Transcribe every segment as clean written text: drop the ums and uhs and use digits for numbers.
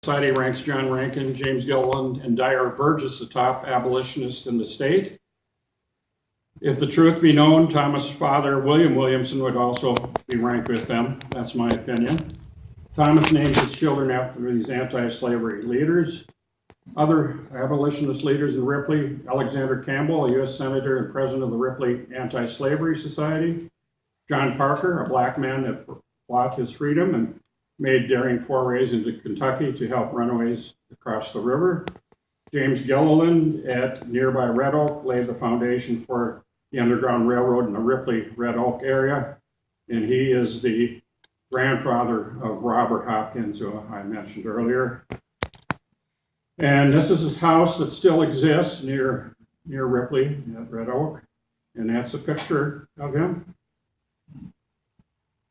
Society ranks John Rankin, James Gilliland, and Dyer Burgess the top abolitionists in the state. If the truth be known, Thomas' father, William Williamson, would also be ranked with them. That's my opinion. Thomas names his children after these anti-slavery leaders. Other abolitionist leaders in Ripley: Alexander Campbell, a U.S. Senator and president of the Ripley Anti-Slavery Society; John Parker, a black man that fought his freedom and made daring forays into Kentucky to help runaways across the river; James Gilliland at nearby Red Oak laid the foundation for the Underground Railroad in the Ripley Red Oak area, and he is the grandfather of Robert Hopkins, who I mentioned earlier. And this is his house that still exists near Ripley at Red Oak, and that's a picture of him.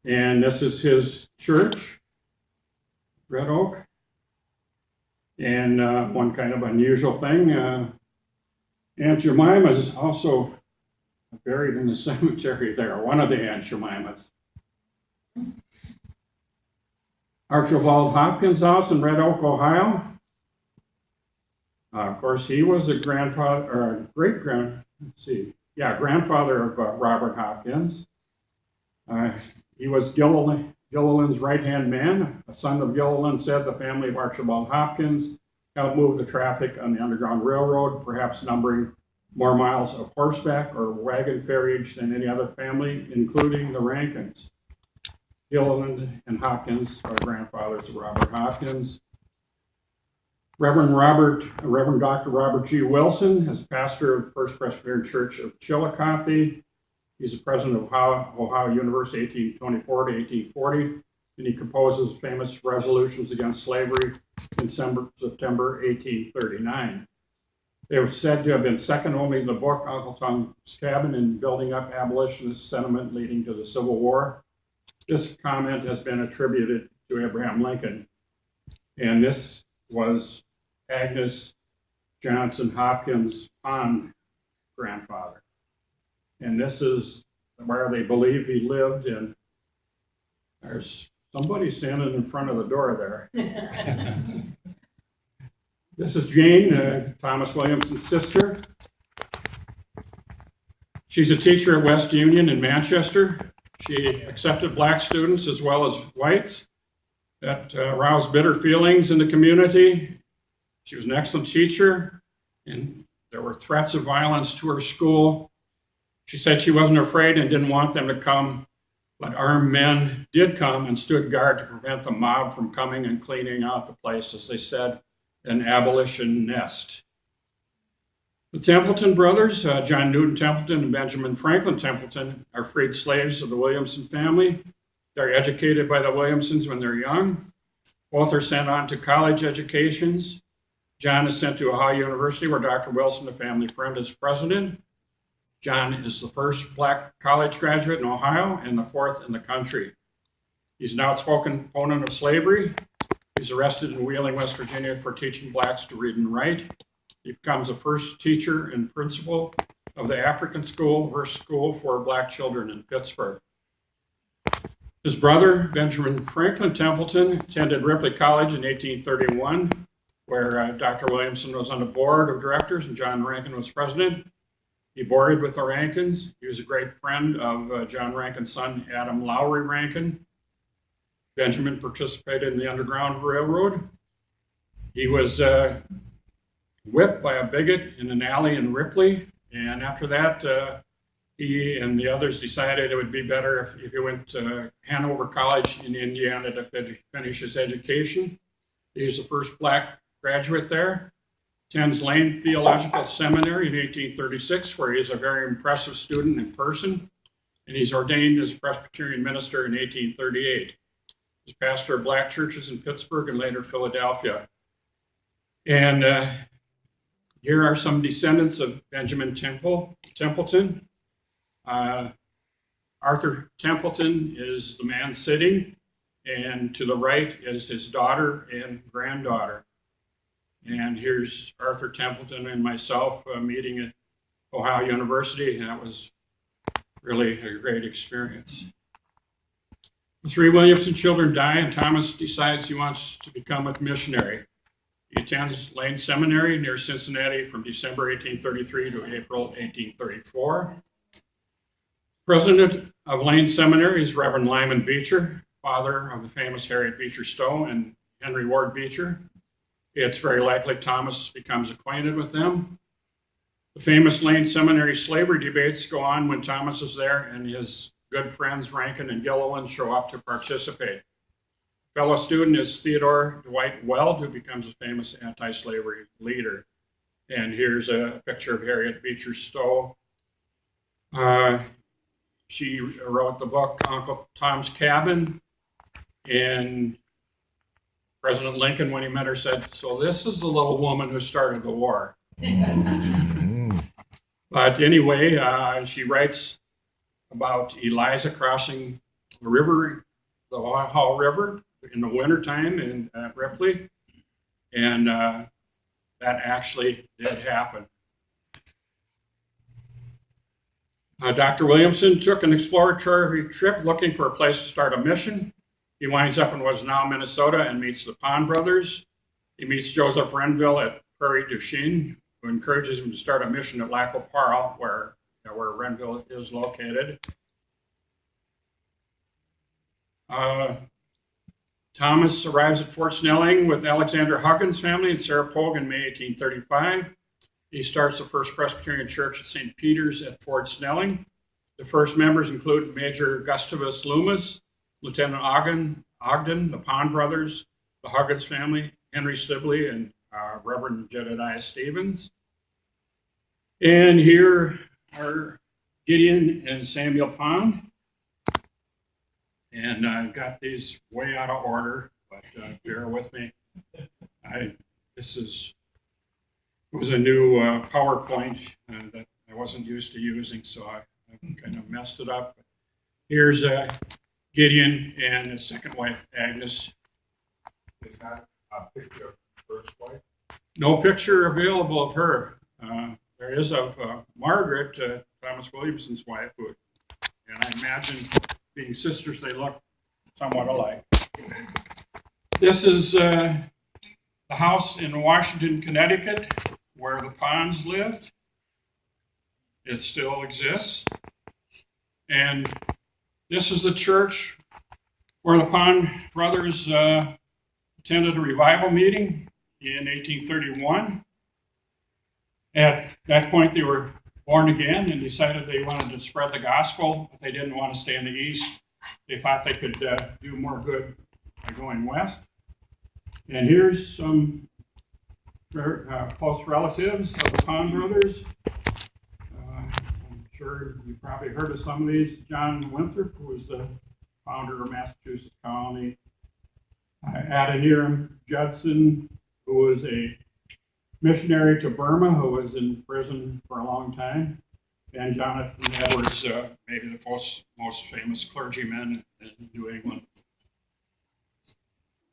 And this is his church, Red Oak. And one kind of unusual thing, Aunt Jemima is also buried in the cemetery there, one of the Aunt Jemimas. Archibald Hopkins' house in Red Oak, Ohio. Of course, he was a grandfather, or a grandfather of Robert Hopkins. He was Gilliland's right-hand man. A son of Gilliland said the family of Archibald Hopkins helped move the traffic on the Underground Railroad, perhaps numbering more miles of horseback or wagon ferriage than any other family, including the Rankins. Gilliland and Hopkins are grandfathers of Robert Hopkins. Reverend Dr. Robert G. Wilson is pastor of First Presbyterian Church of Chillicothe. He's the president of Ohio University, 1824 to 1840, and he composes famous resolutions against slavery in September 1839. They were said to have been second only to the book Uncle Tom's Cabin in building up abolitionist sentiment leading to the Civil War. This comment has been attributed to Abraham Lincoln, and this was Agnes Johnson Hopkins' fond grandfather. And this is where they believe he lived, and there's somebody standing in front of the door there. This is Jane, Thomas Williamson's sister. She's a teacher at West Union in Manchester. She accepted black students as well as whites. That aroused bitter feelings in the community. She was an excellent teacher, and there were threats of violence to her school. She said she wasn't afraid and didn't want them to come, but armed men did come and stood guard to prevent the mob from coming and cleaning out the place, as they said, an abolition nest. The Templeton brothers, John Newton Templeton and Benjamin Franklin Templeton, are freed slaves of the Williamson family. They're educated by the Williamsons when they're young. Both are sent on to college educations. John is sent to Ohio University, where Dr. Wilson, a family friend, is president. John is the first black college graduate in Ohio and the fourth in the country. He's an outspoken opponent of slavery. He's arrested in Wheeling, West Virginia for teaching blacks to read and write. He becomes the first teacher and principal of the African School, first school for black children in Pittsburgh. His brother, Benjamin Franklin Templeton, attended Ripley College in 1831, where Dr. Williamson was on the board of directors and John Rankin was president. He boarded with the Rankins. He was a great friend of John Rankin's son, Adam Lowry Rankin. Benjamin participated in the Underground Railroad. He was whipped by a bigot in an alley in Ripley, and after that, he and the others decided it would be better if he went to Hanover College in Indiana to finish his education. He's the first black graduate there. Attends Lane Theological Seminary in 1836, where he's a very impressive student in person, and he's ordained as a Presbyterian minister in 1838. He's pastor of black churches in Pittsburgh and later Philadelphia. And here are some descendants of Benjamin Templeton. Arthur Templeton is the man sitting, and to the right is his daughter and granddaughter. And here's Arthur Templeton and myself meeting at Ohio University, and that was really a great experience. The three Williamson children die, and Thomas decides he wants to become a missionary. He attends Lane Seminary near Cincinnati from December 1833 to April 1834. President of Lane Seminary is Reverend Lyman Beecher, father of the famous Harriet Beecher Stowe and Henry Ward Beecher. It's very likely Thomas becomes acquainted with them. The famous Lane Seminary slavery debates go on when Thomas is there, and his good friends Rankin and Gilliland show up to participate. Fellow student is Theodore Dwight Weld, who becomes a famous anti-slavery leader. And here's a picture of Harriet Beecher Stowe. She wrote the book Uncle Tom's Cabin, and President Lincoln, when he met her, said, "So this is the little woman who started the war." But anyway, she writes about Eliza crossing the river, the Ohio River, in the wintertime in Ripley, and that actually did happen. Dr. Williamson took an exploratory trip looking for a place to start a mission. He winds up in what is now Minnesota and meets the Pond brothers. He meets Joseph Renville at Prairie du Chien, who encourages him to start a mission at Lac qui Parle, where Renville is located. Thomas arrives at Fort Snelling with Alexander Hopkins' family in Saratoga in May 1835. He starts the First Presbyterian Church at St. Peter's at Fort Snelling. The first members include Major Gustavus Loomis, Lieutenant Ogden, the Pond brothers, the Huggins family, Henry Sibley, and Reverend Jedediah Stevens. And here are Gideon and Samuel Pond. And I've got these way out of order, but bear with me. It was a new PowerPoint that I wasn't used to using, so I kind of messed it up. Here's Gideon and his second wife, Agnes. Is that a picture of the first wife? No picture available of her. There is of Margaret, Thomas Williamson's wife, and I imagine being sisters, they look somewhat alike. This is the house in Washington, Connecticut, where the Ponds lived. It still exists. And this is the church where the Pond brothers attended a revival meeting in 1831. At that point, they were born again and decided they wanted to spread the gospel, but they didn't want to stay in the east. They thought they could do more good by going west. And here's some close relatives of the Pond brothers. I'm sure you probably heard of some of these. John Winthrop, who was the founder of Massachusetts Colony. Adoniram Judson, who was a missionary to Burma, who was in prison for a long time. And Jonathan Edwards, maybe the most famous clergyman in New England.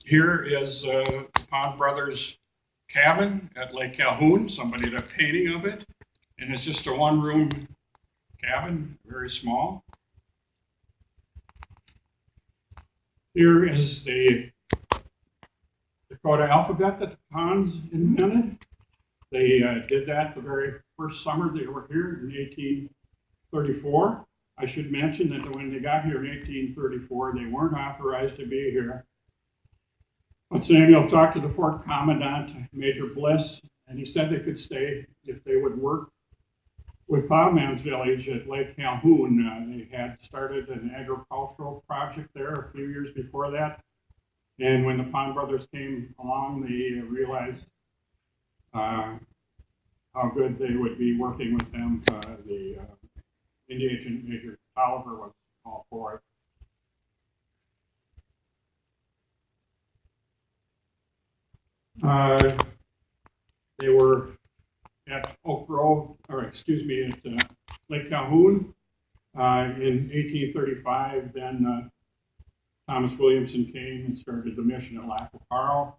Here is the Pond brothers' cabin at Lake Calhoun. Somebody did a painting of it. And it's just a one-room cabin, very small. Here is the Dakota alphabet that the Ponds invented. They did that the very first summer they were here in 1834. I should mention that when they got here in 1834, they weren't authorized to be here. But Samuel talked to the Fort Commandant, Major Bliss, and he said they could stay if they would work with Plowman's Village at Lake Calhoun. They had started an agricultural project there a few years before that. And when the Pond brothers came along, they realized how good they would be working with them. The Indian agent, Major Oliver, was all for it. They were at Oak Grove, at Lake Calhoun in 1835. Then Thomas Williamson came and started the mission at Lac qui Parle.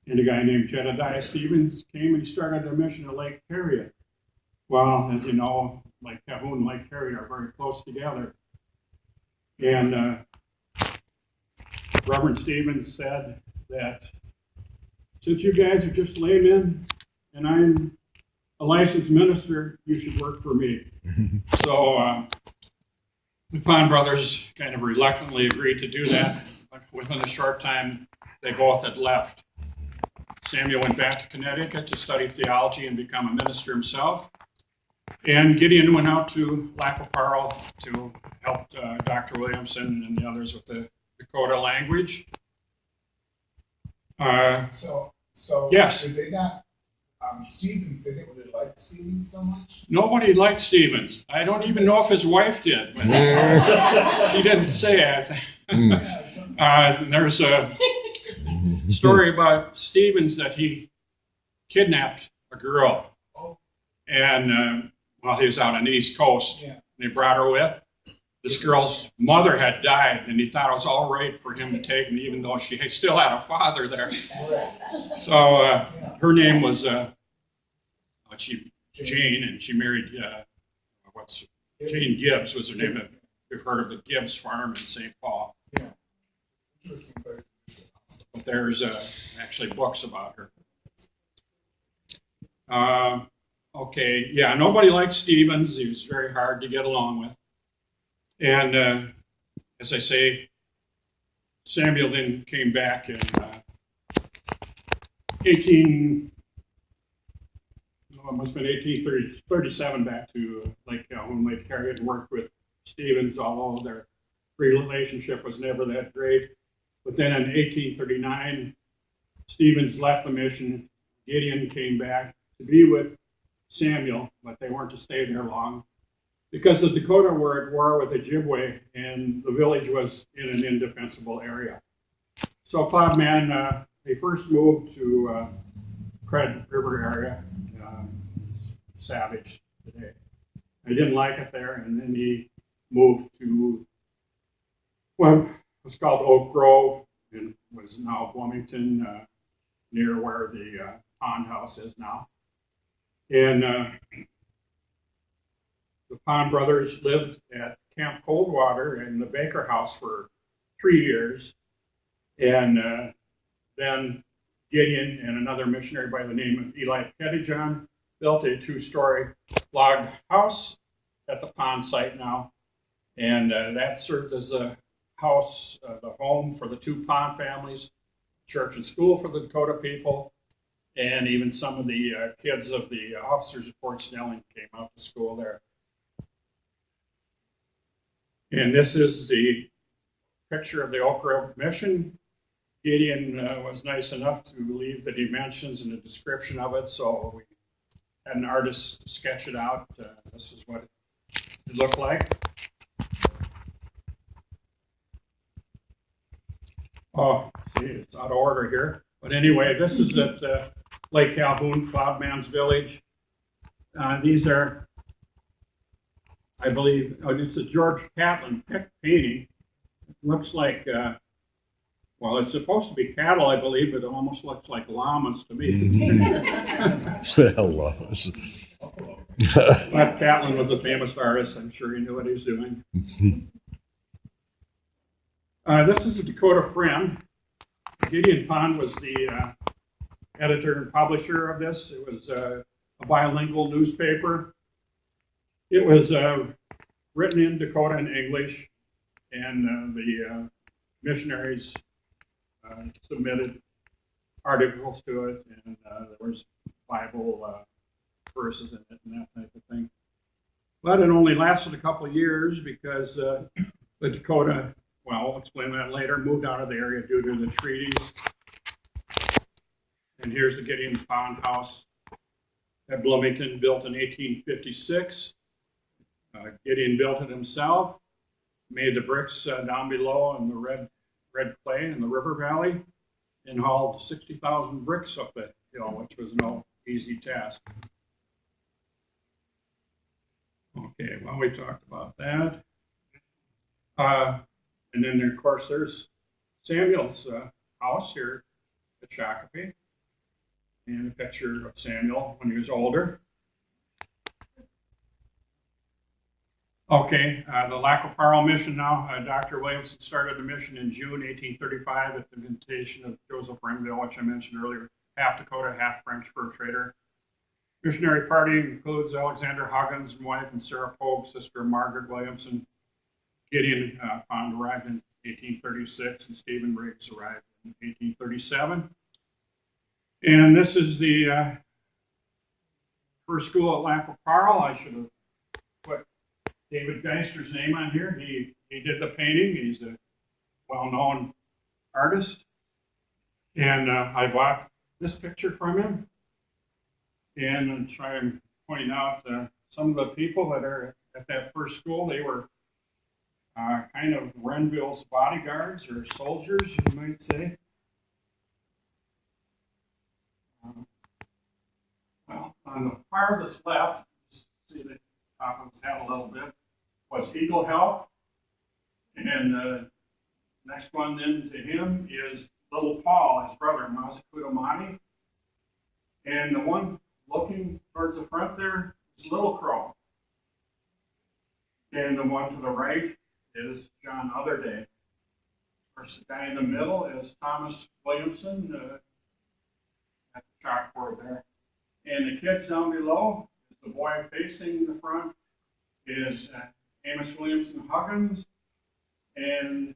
And a guy named Jedediah Stevens came and started a mission at Lake Harriet. Well, as you know, Lake Calhoun and Lake Harriet are very close together. And Reverend Stevens said that since you guys are just laymen and I'm a licensed minister, you should work for me. So the Pond brothers kind of reluctantly agreed to do that, but within a short time, they both had left. Samuel went back to Connecticut to study theology and become a minister himself. And Gideon went out to Lac-Qui-Parle to help Dr. Williamson and the others with the Dakota language. So yes. Did they not? Stevens, they didn't really like Stevens so much. Nobody liked Stevens. I don't even know if his wife did. But she didn't say it. There's a story about Stevens that he kidnapped a girl, and while he was out on the East Coast, and he brought her with. This girl's mother had died, and he thought it was all right for him to take her, even though she still had a father there. So her name was Jane, and she married Jane Gibbs was her name. If you've heard of the Gibbs farm in St. Paul. But there's actually books about her. Okay, yeah, nobody liked Stevens. He was very hard to get along with. And as I say, Samuel then came back in 1837 back to Lake Calhoun, Lake Harriet, and worked with Stevens, although their relationship was never that great. But then in 1839, Stevens left the mission. Gideon came back to be with Samuel, but they weren't to stay there long because the Dakota were at war with Ojibwe, and the village was in an indefensible area. So Cloudman, they first moved to Cred River area, Savage today. They didn't like it there, and then he moved to what was called Oak Grove, and was now Williamson, near where the Pond House is now. And the Pond brothers lived at Camp Coldwater in the Baker House for 3 years. And then Gideon and another missionary by the name of Eli Pettyjohn built a 2-story log house at the Pond site now. And that served as a house, the home for the 2 Pond families, church and school for the Dakota people, and even some of the kids of the officers of Fort Snelling came out to school there. And this is the picture of the Oak Grove Mission. Gideon was nice enough to leave the dimensions and the description of it, so we had an artist sketch it out. This is what it looked like. Oh, see, it's out of order here. But anyway, this is at Lake Calhoun, Cloudman's Village. These are, I believe, it's a George Catlin painting. It looks like, well, it's supposed to be cattle, I believe, but it almost looks like llamas to me. Llamas. But Catlin was a famous artist. I'm sure he knew what he was doing. This is a Dakota Friend. Gideon Pond was the editor and publisher of this. It was a bilingual newspaper. It was written in Dakota and English, and the missionaries submitted articles to it, and there was Bible verses in it and that type of thing. But it only lasted a couple of years because the Dakota, well, I'll explain that later, moved out of the area due to the treaties. And here's the Gideon Pond House at Bloomington, built in 1856. Gideon built it himself, made the bricks down below in the red clay in the river valley, and hauled 60,000 bricks up the hill, which was no easy task. Okay, well, we talked about that. And then, of course, there's Samuel's house here at Shakopee, and a picture of Samuel when he was older. Okay, the Lac-Parle mission now. Dr. Williamson started the mission in June 1835 at the invitation of Joseph Renville, which I mentioned earlier, half Dakota, half French fur trader. Missionary party includes Alexander Hopkins, wife, and Sarah Pogue, sister of Margaret Williamson. Gideon Pond arrived in 1836, and Stephen Riggs arrived in 1837. And this is the first school at Lac-Parle. I should have put David Geister's name on here. He did the painting. He's a well-known artist. And I bought this picture from him. And I'm trying to point out some of the people that are at that first school. They were kind of Renville's bodyguards or soldiers, you might say. Well, on the farthest left, just see the top of his head a little bit, was Eagle Help. And the next one then to him is Little Paul, his brother, Mazakudamani. And the one looking towards the front there is Little Crow. And the one to the right is John Otherday. Of course, the guy in the middle is Thomas Williamson at the chalkboard there. And the kids down below, the boy facing the front is Amos Williamson Huggins and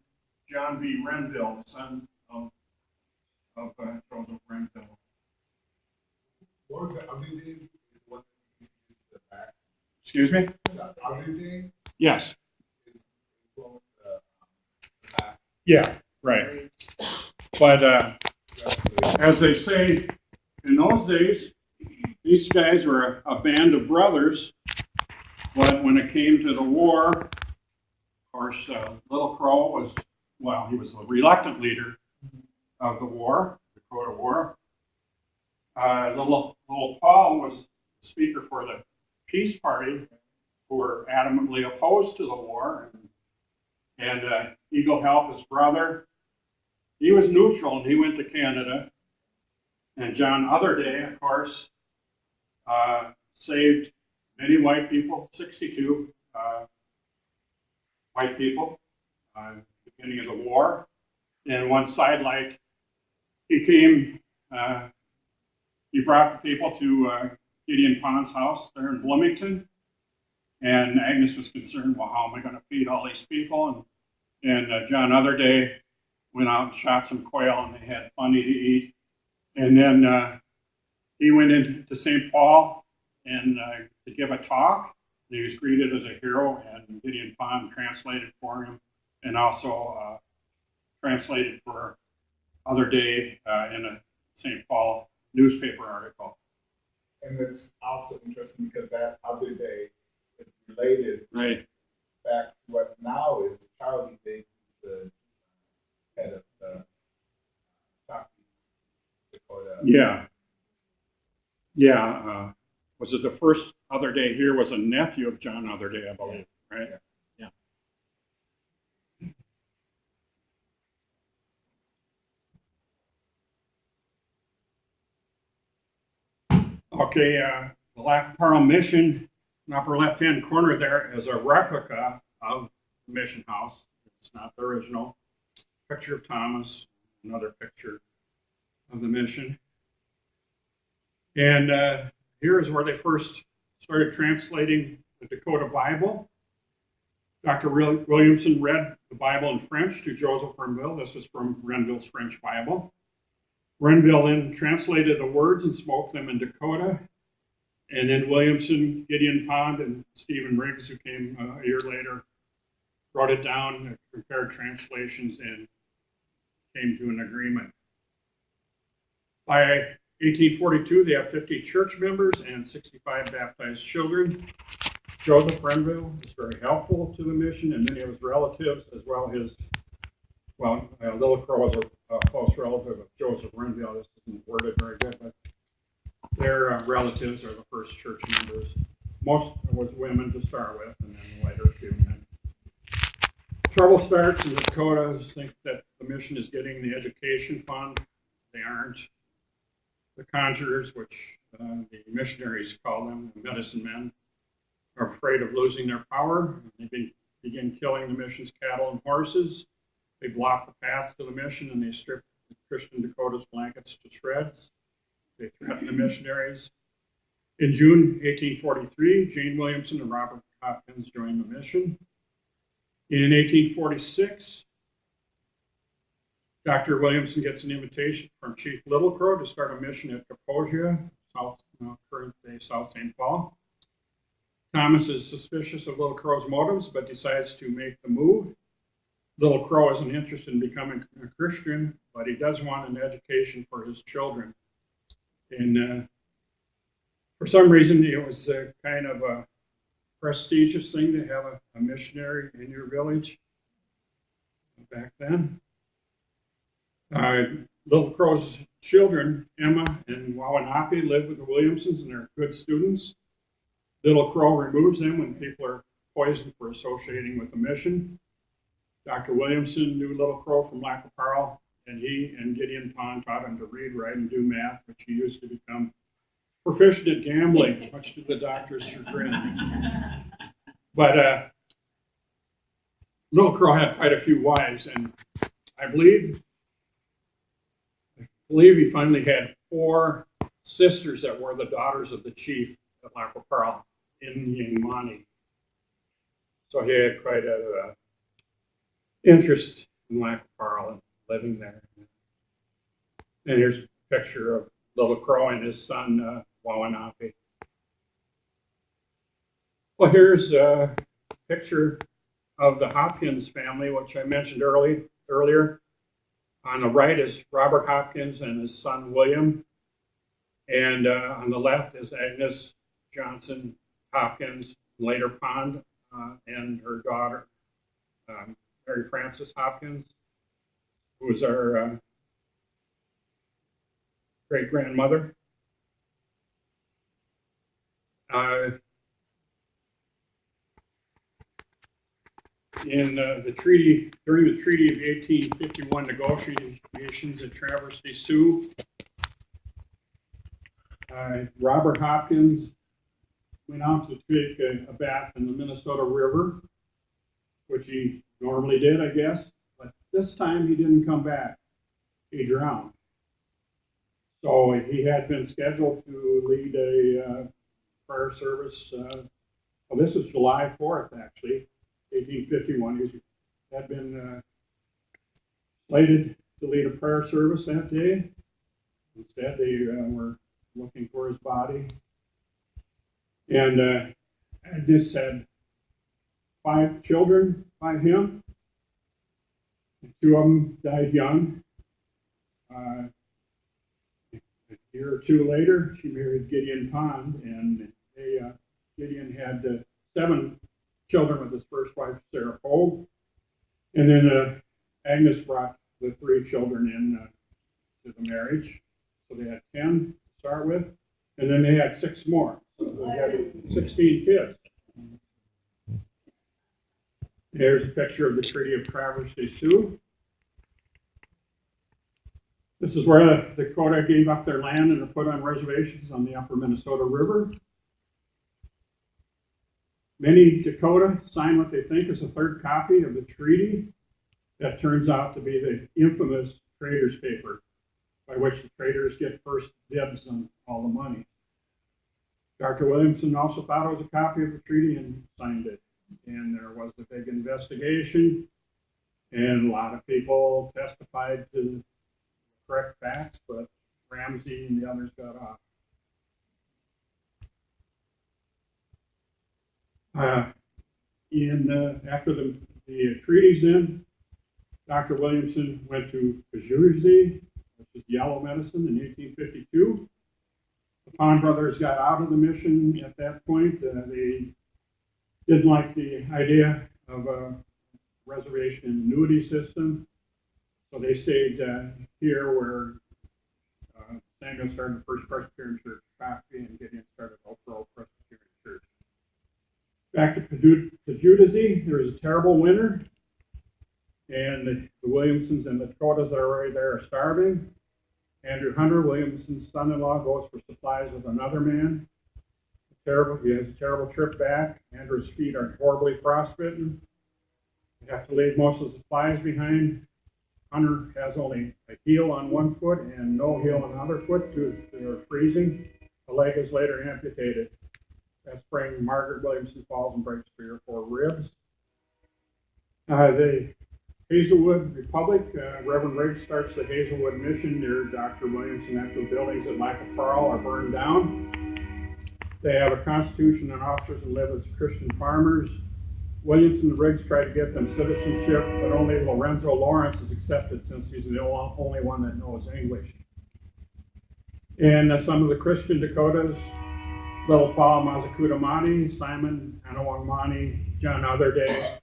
John B. Renville, the son of Joseph Renville. What was the other thing? What is the back? Excuse me? The other thing Yes. is from the back. Yeah, right. But as they say, in those days, these guys were a band of brothers. But when it came to the war, of course, Little Crow was, well, he was the reluctant leader of the war, the Dakota War. Little Paul was the speaker for the peace party, who were adamantly opposed to the war. And Eagle Help, his brother, he was neutral and he went to Canada. And John Otherday, of course, saved many white people, 62 white people, at the beginning of the war. And one sidelight, he came, he brought the people to Gideon Pond's house there in Bloomington. And Agnes was concerned, well, how am I going to feed all these people? And John Otherday went out and shot some quail, and they had plenty to eat. And then he went into St. Paul and to give a talk. He was greeted as a hero, and Gideon Pond translated for him, and also translated for Otherday in a St. Paul newspaper article. And it's also interesting because that other day is related Right. back to what now is Charlie Day, who's the head of the South Dakota. Yeah. Yeah. Was it the first Otherday here was a nephew of John Otherday, I believe, right? Yeah. Okay, the Lac-Parle Mission, in the upper left-hand corner there is a replica of the mission house. It's not the original. Picture of Thomas, another picture of the mission. And here is where they first started translating the Dakota Bible. Dr. Williamson read the Bible in French to Joseph Renville. This is from Renville's French Bible. Renville then translated the words and spoke them in Dakota. And then Williamson, Gideon Pond, and Stephen Riggs, who came a year later, wrote it down, prepared translations, and came to an agreement. By 1842, they have 50 church members and 65 baptized children. Joseph Renville was very helpful to the mission, and many of his relatives, as well as Little Crow was a close relative of Joseph Renville. This isn't worded very good, but their relatives are the first church members. Most was women to start with, and then later a few men. Trouble starts in Dakota. Think that the mission is getting the education fund. They aren't. The conjurers, which the missionaries call them, the medicine men, are afraid of losing their power. They begin killing the mission's cattle and horses. They block the paths to the mission, and they strip the Christian Dakota's blankets to shreds. They threaten the missionaries. In June 1843, Jane Williamson and Robert Hopkins joined the mission. In 1846, Dr. Williamson gets an invitation from Chief Little Crow to start a mission at Kaposia, current-day South St. Paul. Thomas is suspicious of Little Crow's motives, but decides to make the move. Little Crow isn't interested in becoming a Christian, but he does want an education for his children. And for some reason, it was kind of a prestigious thing to have a missionary in your village back then. Little Crow's children, Emma and Wawanapi, live with the Williamsons and they're good students. Little Crow removes them when people are poisoned for associating with the mission. Dr. Williamson knew Little Crow from Lac-La-Parle, and he and Gideon Pond taught him to read, write, and do math, which he used to become proficient at gambling, much to the doctor's chagrin. But Little Crow had quite a few wives, and I believe he finally had 4 sisters that were the daughters of the chief at Lac-La-Parle in Yangmani. So he had quite a interest in Lac-La-Parle and living there. And here's a picture of Little Crow and his son, Wawanapi. Well, here's a picture of the Hopkins family, which I mentioned earlier. On the right is Robert Hopkins and his son, William. And on the left is Agnes Johnson Hopkins, later Pond, and her daughter, Mary Frances Hopkins, who was our great-grandmother. During the Treaty of 1851 negotiations at Traverse des Sioux, Robert Hopkins went out to take a bath in the Minnesota River, which he normally did, I guess, but this time he didn't come back. He drowned. So he had been scheduled to lead a prayer service. Well, this is July 4th, actually, 1851. He had been slated to lead a prayer service that day. Instead, they were looking for his body. And Agnes had 5 children by him. 2 of them died young. A year or 2 later, she married Gideon Pond, and Gideon had 7 children with his first wife, Sarah Pogue. And then Agnes brought the 3 children in to the marriage. So they had 10 to start with, and then they had 6 more. So they had 16 kids. Here's a picture of the Treaty of Traverse des Sioux. This is where Dakota gave up their land and put on reservations on the upper Minnesota River. Many Dakota signed what they think is a third copy of the treaty that turns out to be the infamous Traders' Paper, by which the traders get first dibs on all the money. Dr. Williamson also thought it was a copy of the treaty and signed it. And there was a big investigation, and a lot of people testified to the correct facts, but Ramsey and the others got off. After the treaties in, Dr. Williamson went to Pajuzi, which is yellow medicine, in 1852. The Pond brothers got out of the mission at that point. They didn't like the idea of a reservation and annuity system, so they stayed here where Samuel started the First Presbyterian Church, Coffee, and Gideon started Oak Grove Presbyterian Church. Back to Pajuzi, there was a terrible winter, and the Williamsons and the Dakotas that are already there are Andrew Hunter, Williamson's son-in-law, goes for supplies with another man. He has a terrible trip back. Andrew's feet are horribly frostbitten. They have to leave most of the supplies behind. Hunter has only a heel on one foot and no heel on the other foot due to freezing. The leg is later amputated. That spring, Margaret Williamson falls and breaks 3 or 4 ribs. The Hazelwood Republic, Reverend Riggs starts the Hazelwood Mission near Dr. Williamson after the buildings at Michael Pearl are burned down. They have a constitution and officers and live as Christian farmers. Williamson and Riggs try to get them citizenship, but only Lorenzo Lawrence is accepted since he's the only one that knows English. And some of the Christian Dakotas, Little Paul Mazakudamani, Simon Anawangmani, John Otherday,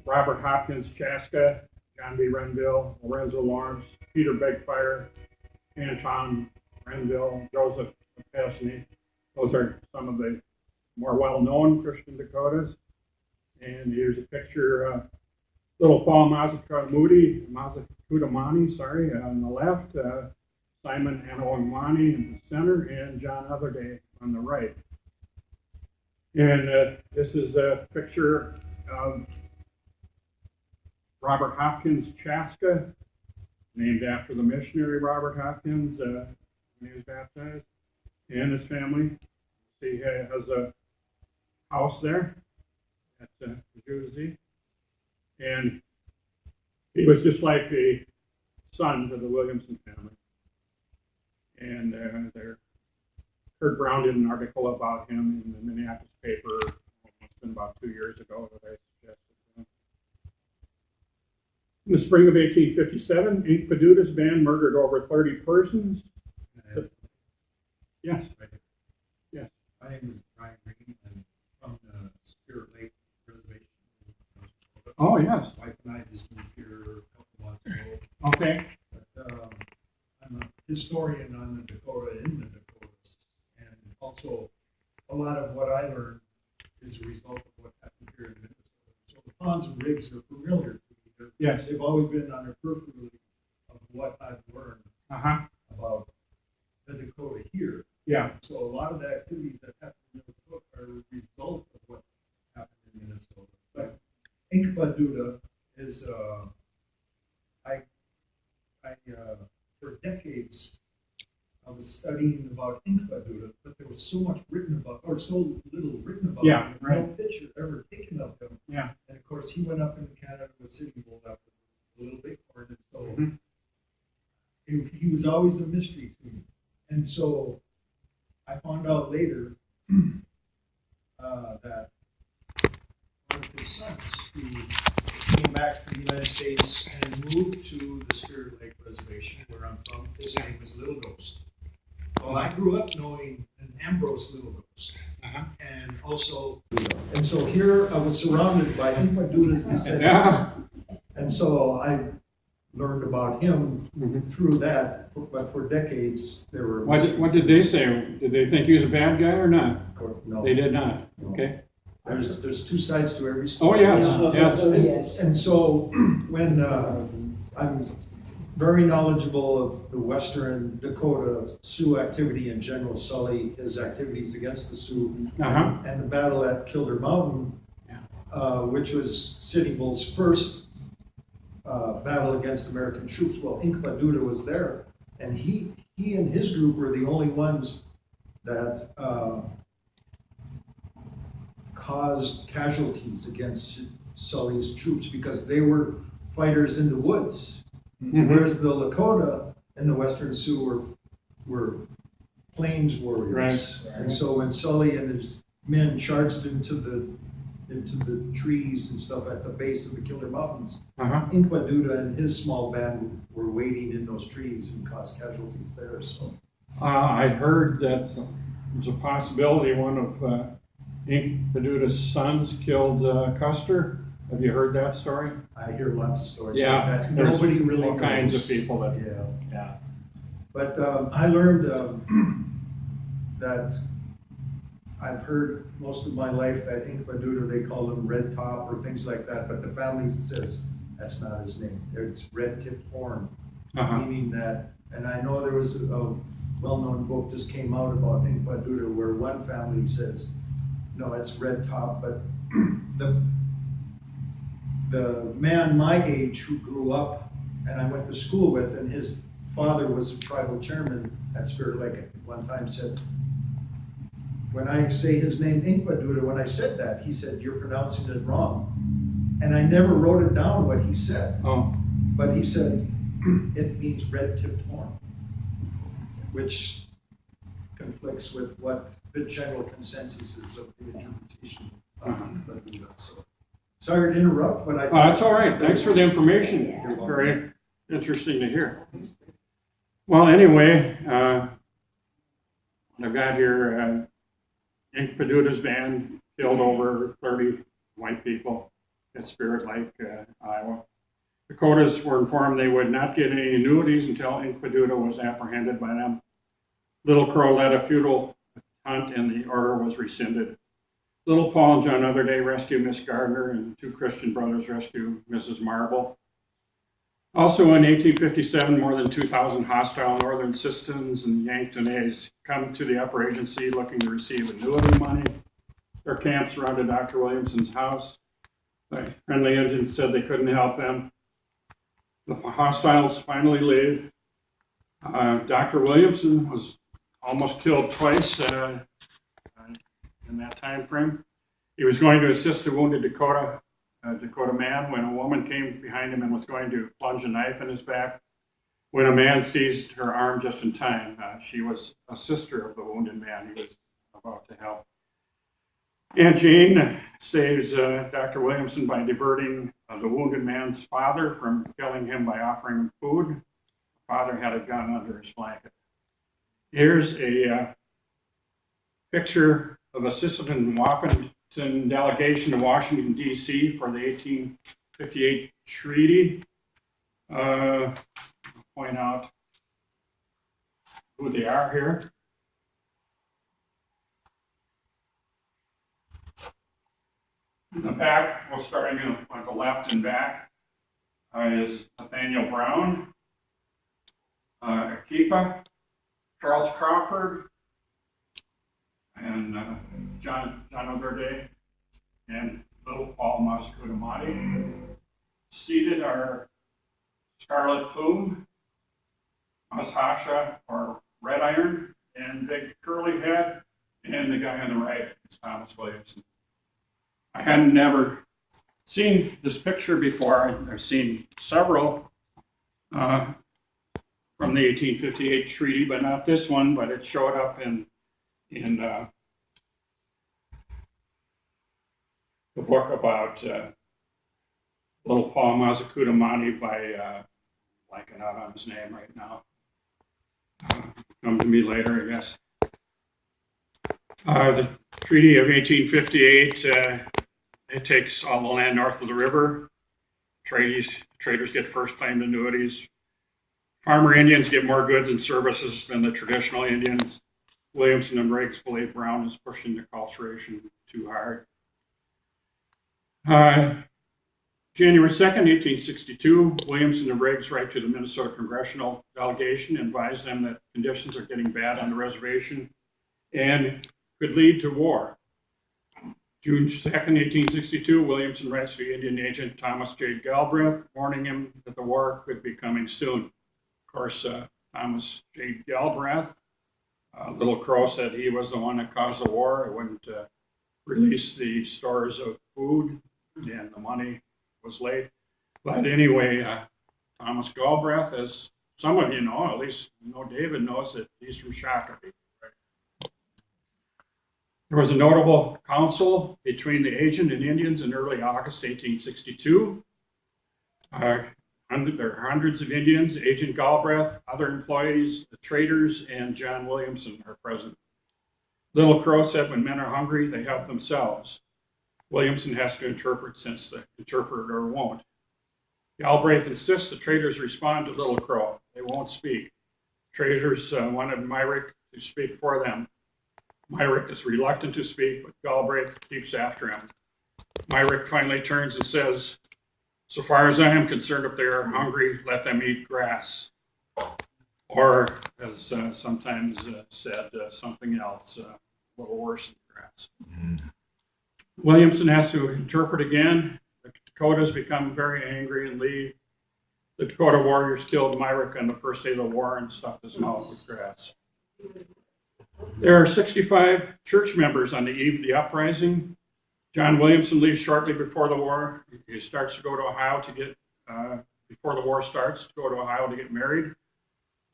Robert Hopkins Chaska, John B. Renville, Lorenzo Lawrence, Peter Begfire, Anton Renville, Joseph Pesney. Those are some of the more well-known Christian Dakotas. And here's a picture, Little Paul Mazakudamani, on the left, Simon Anawangmani in the center, and John Otherday on the right. And this is a picture of Robert Hopkins Chaska, named after the missionary Robert Hopkins, when he was baptized, and his family. He has a house there at Jersey, and he was just like a son to the Williamson family. And Kurt Brown did an article about him in the Minneapolis paper. It's been about 2 years ago that I suggested to him. In the spring of 1857, Inc. Padutas band murdered over 30 persons. Yes. Yes. My name is Brian Green. I'm from the Spirit Lake Reservation. Oh, yes. My wife and I just moved here a couple months ago. Okay. But I'm a historian on the Dakota in the Dakotas. And also, a lot of what I learned is a result of what happened here in Minnesota. So the ponds and rigs are familiar to me. Yes. They've always been on the periphery of what I've learned about the Dakota here. Yeah. So a lot of the activities that happen in Minnesota are a result of what happened in Minnesota. But Inkpaduta is, for decades, I was studying about Inkpaduta, but there was so much written about, or so little written about Yeah, him. right. No picture ever taken of him. Yeah. And of course, he went up in Canada with Sitting Bull after a little bighorn, and so he was always a mystery to me. And so I found out later that one of his sons, who came back to the United States and moved to the Spirit Lake Reservation, where I'm from, his name was Little Ghost. Well, I grew up knowing an Ambrose Little Ghost, and also, and so here I was surrounded by Inkpaduta's descendants, and so I learned about him through that, but for decades there were. What did they say? Did they think he was a bad guy or not? No. They did not. No. Okay. There's two sides to every Oh, story. yes, yes. Yes. And so when I'm very knowledgeable of the Western Dakota Sioux activity in General Sully, his activities against the Sioux, and the battle at Kilder Mountain, which was Sitting Bull's first battle against American troops. Well, Inkpaduta was there, and he and his group were the only ones that caused casualties against Sully's troops because they were fighters in the woods, whereas the Lakota and the Western Sioux were plains warriors. Right. And so when Sully and his men charged into the trees and stuff at the base of the Kilder Mountains, Inkpaduta and his small band were waiting in those trees and caused casualties there. So I heard that there's a possibility one of Inkpaduta's sons killed Custer. Have you heard that story? I hear lots of stories Yeah, like that. there's Nobody really all knows. kinds of people that. Yeah. But I learned that I've heard most of my life that Inkpaduta, they call him Red Top or things like that, but the family says that's not his name. It's Red Tipped Horn, meaning that, and I know there was well-known book just came out about Inkpaduta, where one family says, no, it's red top, but the man my age who grew up and I went to school with, and his father was a tribal chairman at Spirit Lake at one time, said, when I say his name Inkpaduta, when I said that, he said, you're pronouncing it wrong. And I never wrote it down what he said. Oh, But he said, it means red-tipped horn, which conflicts with what the general consensus is of the interpretation of Inkpaduta. So, sorry to interrupt, but I oh, thought... that's all right. Thanks for the information. It's very interesting to hear. Well, anyway, I've got here, Inkpaduta's band killed over 30 white people at Spirit Lake, Iowa. Dakotas were informed they would not get any annuities until Inkpaduta was apprehended by them. Little Crow led a futile hunt and the order was rescinded. Little Paul and John Otherday rescue Miss Gardner, and two Christian brothers rescue Mrs. Marble. Also in 1857, more than 2,000 hostile Northern Citizens and Yanktonese come to the upper agency looking to receive annuity money. Their camp surrounded Dr. Williamson's house. The friendly Indians said they couldn't help them. The hostiles finally leave. Dr. Williamson was almost killed twice in that time frame. He was going to assist a wounded Dakota man when a woman came behind him and was going to plunge a knife in his back. When a man seized her arm just in time, she was a sister of the wounded man he was about to help. Aunt Jane saves Dr. Williamson by diverting the wounded man's father from killing him by offering him food. The father had a gun under his blanket. Here's a picture of Assistant Washington delegation to Washington, D.C. for the 1858 treaty. I'll point out who they are here. In the back, well, starting on the left and back, is Nathaniel Brown, Akipa, Charles Crawford, and John O'Gurday, and little Paul Mascudamati. Seated are Scarlet Plume, Mashasha, or Red Iron, and Big Curly Head, and the guy on the right is Thomas Williamson. I had never seen this picture before. I've seen several from the 1858 treaty, but not this one, but it showed up in the book about little Paul Mazzacudamani by blanking out on his name right now. Come to me later, I guess. The Treaty of 1858, it takes all the land north of the river. Traders get first claim annuities. Farmer Indians get more goods and services than the traditional Indians. Williamson and Riggs believe Brown is pushing the culturation too hard. January 2nd, 1862, Williamson and Riggs write to the Minnesota Congressional Delegation and advise them that conditions are getting bad on the reservation and could lead to war. June 2nd, 1862, Williamson writes to the Indian agent Thomas J. Galbraith, warning him that the war could be coming soon. Of course, Thomas J. Galbraith, Little Crow said he was the one that caused the war. It wouldn't release the stores of food, and the money was late. But anyway, Thomas Galbraith, as some of you know, at least David knows, that he's from Shakopee. There was a notable council between the agent and Indians in early August 1862. There are hundreds of Indians, Agent Galbraith, other employees, the traders, and John Williamson are present. Little Crow said when men are hungry, they help themselves. Williamson has to interpret since the interpreter won't. Galbraith insists the traders respond to Little Crow. They won't speak. Traders wanted Myrick to speak for them. Myrick is reluctant to speak, but Galbraith keeps after him. Myrick finally turns and says, "So far as I am concerned, if they are hungry, let them eat grass." or as sometimes said, something else, a little worse than grass. Williamson has to interpret again. The Dakotas become very angry and leave. The Dakota warriors killed Myrick on the first day of the war and stuffed his mouth with grass. There are 65 church members on the eve of the uprising. John Williamson leaves shortly before the war. He starts to go to Ohio to get, before the war starts, to go to Ohio to get married.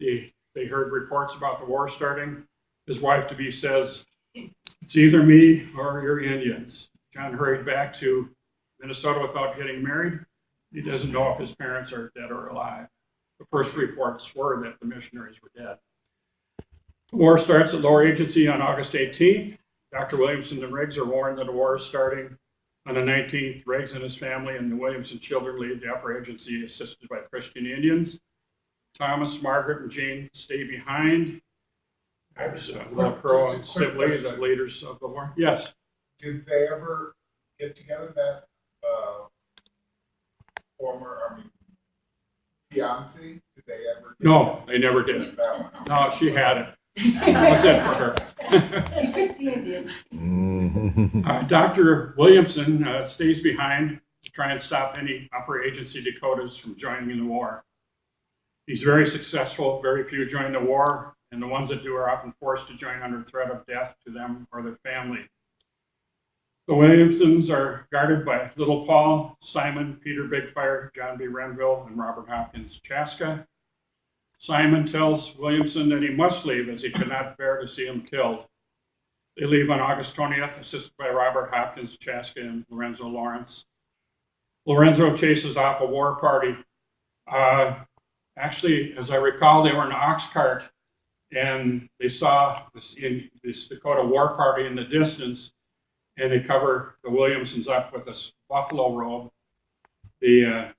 They heard reports about the war starting. His wife-to-be says, "It's either me or your Indians." John hurried back to Minnesota without getting married. He doesn't know if his parents are dead or alive. The first reports were that the missionaries were dead. The war starts at Lower Agency on August 18th. Dr. Williamson and Riggs are warned that the war is starting. On the 19th, Riggs and his family and the Williamson children leave the Upper Agency assisted by Christian Indians. Thomas, Margaret, and Jane stay behind. There's Little Crow and Sibley, the leaders of the war. Yes. Did they ever get together, that former Army fiance? Did they ever? No, they never did. No, she had it. That was it for her. Dr. Williamson stays behind to try and stop any Upper Agency Dakotas from joining in the war. He's very successful. Very few join the war, and the ones that do are often forced to join under threat of death to them or their family. The Williamsons are guarded by Little Paul, Simon, Peter Bigfire, John B. Renville, and Robert Hopkins Chaska. Simon tells Williamson that he must leave as he could not bear to see him killed. They leave on August 20th, assisted by Robert Hopkins Chaska and Lorenzo Lawrence. Lorenzo chases off a war party. Actually, as I recall, they were in an ox cart, and they saw this Dakota war party in the distance, and they cover the Williamsons up with this buffalo robe. The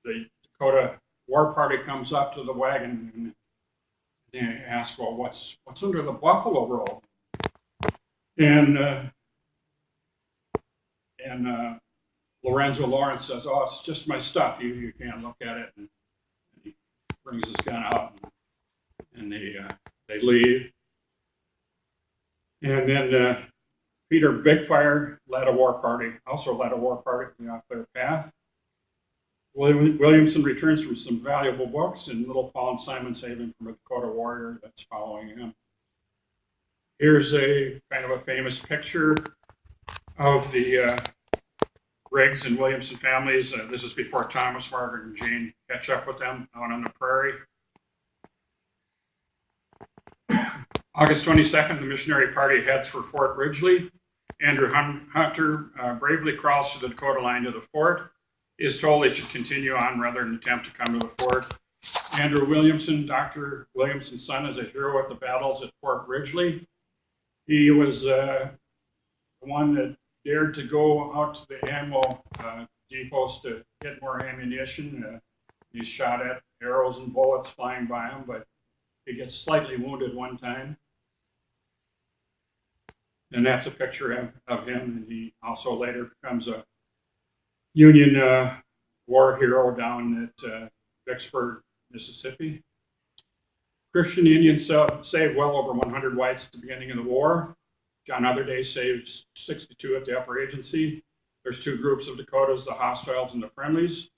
Dakota war party comes up to the wagon, and they ask, "Well, what's under the buffalo robe?" And Lorenzo Lawrence says, "Oh, it's just my stuff. You can't look at it." And he brings his gun out, and they leave. And then Peter Bigfire also led a war party off their path. Williamson returns from some valuable books, and Little Paul and Simon save him from a Dakota warrior that's following him. Here's a kind of a famous picture of the Riggs and Williamson families. This is before Thomas, Margaret, and Jane catch up with them out on the prairie. August 22nd, the missionary party heads for Fort Ridgely. Andrew Hunter bravely crawls to the Dakota line to the fort. He is told they should continue on rather than attempt to come to the fort. Andrew Williamson, Dr. Williamson's son, is a hero at the battles at Fort Ridgely. He was the one that dared to go out to the ammo depots to get more ammunition. He's shot at, arrows and bullets flying by him, but he gets slightly wounded one time. And that's a picture of him. And he also later becomes a Union war hero down at Vicksburg, Mississippi. Christian Indians saved well over 100 whites at the beginning of the war. John Otherday saves 62 at the Upper Agency. There's two groups of Dakotas, the hostiles and the friendlies.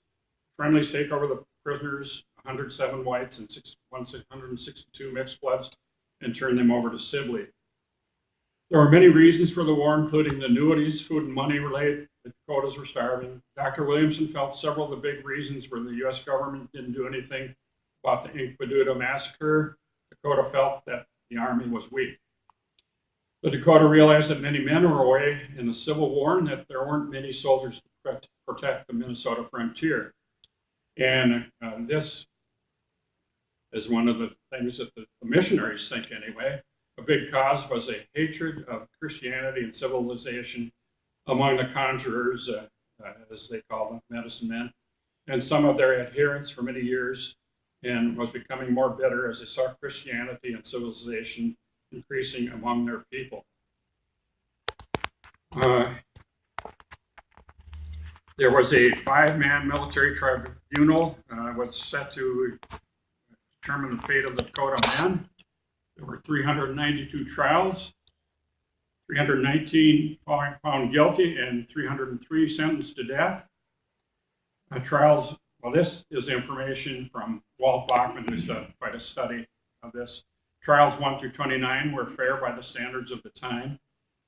Friendlies take over the prisoners, 107 whites and 162 mixed bloods, and turn them over to Sibley. There were many reasons for the war, including the annuities, food and money related. The Dakotas were starving. Dr. Williamson felt several of the big reasons were the U.S. government didn't do anything about the Inkpaducah massacre. Dakota felt that the Army was weak. The Dakota realized that many men were away in the Civil War and that there weren't many soldiers to protect the Minnesota frontier. And this is one of the things that the missionaries think anyway. A big cause was a hatred of Christianity and civilization among the conjurers, as they call them, medicine men, and some of their adherents for many years, and was becoming more bitter as they saw Christianity and civilization increasing among their people. There was a 5-man military tribunal was set to determine the fate of the Dakota men. There were 392 trials, 319 found guilty, and 303 sentenced to death. Trials, well, this is information from Walt Bachman, who's done quite a study of this. Trials 1 through 29 were fair by the standards of the time.